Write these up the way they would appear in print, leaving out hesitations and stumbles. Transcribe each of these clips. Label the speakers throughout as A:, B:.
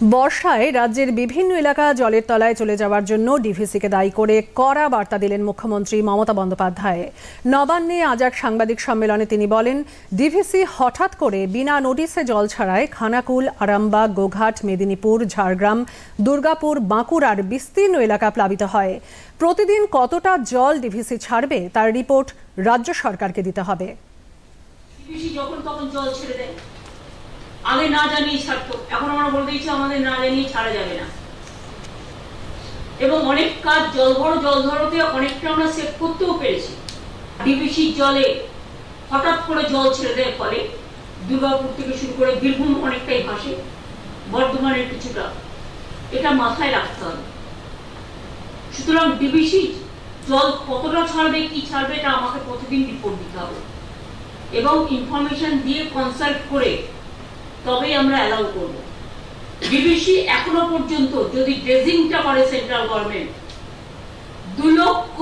A: বর্ষায় রাজ্যের বিভিন্ন এলাকা জলের তলায় চলে যাওয়ার জন্য ডিভিসিকে দায়ী করে কড়া বার্তা দিলেন মুখ্যমন্ত্রী মমতা বন্দ্যোপাধ্যায়। নবান্নে আজ এক সাংবাদিক সম্মেলনে তিনি বলেন, ডিভিসি হঠাৎ করে বিনা নোটিশে জল ছাড়ায় খানাকুল, আরামবাগ, গোঘাট, মেদিনীপুর, ঝাড়গ্রাম, দুর্গাপুর, বাঁকুড়ার বিস্তীর্ণ এলাকা প্লাবিত হয়। প্রতিদিন কতটা জল ডিভিসি ছাড়বে তার রিপোর্ট রাজ্য সরকারকে দিতে হবে।
B: যখন তখন জল ছেড়ে দেয়, আগে না জানিয়ে ছাড়তো, এখন আমরা বলে দিয়েছি আমাদের না জানিয়ে ছাড়া যাবে না। এবং অনেক কাজ জল ধরতে অনেকটা আমরা সেভ করতেও পেরেছি। ডিভিসির জলে হঠাৎ করে জল ছেড়ে দেওয়ার ফলে দুর্গাপুর থেকে শুরু করে বীরভূম অনেকটাই ভাসে, বর্ধমানের কিছুটা, এটা মাথায় রাখতে হবে। সুতরাং ডিভিসি জল কতটা ছাড়বে, কি ছাড়বে, এটা আমাকে প্রতিদিন রিপোর্ট দিতে হবে এবং ইনফরমেশন দিয়ে কনসাল্ট করে তবেই আমরা অ্যালাউ করব। ডিভিসি এখনো পর্যন্ত যদি ড্রেজিংটা করে সেন্ট্রাল গভর্নমেন্ট 2 লক্ষ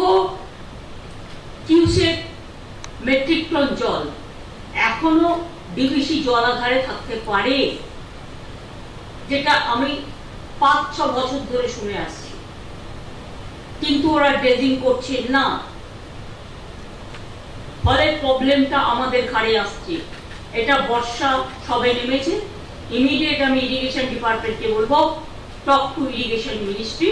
B: কিউসেক মেট্রিক টন জল এখনো ডিভিসি জলাধারে থাকতে পারে, যেটা আমি 5-6 বছর ধরে শুনে আসছি, কিন্তু ওরা ড্রেজিং করছে না, ফলে প্রবলেমটা আমাদের ঘাড়ে আসছে। এটা বর্ষা সবে নেমেছে, ইমিডিয়েট আমি ইরিগেশন ডিপার্টমেন্টকে বলবো, টক টু ইরিগেশন মিনিস্ট্রি,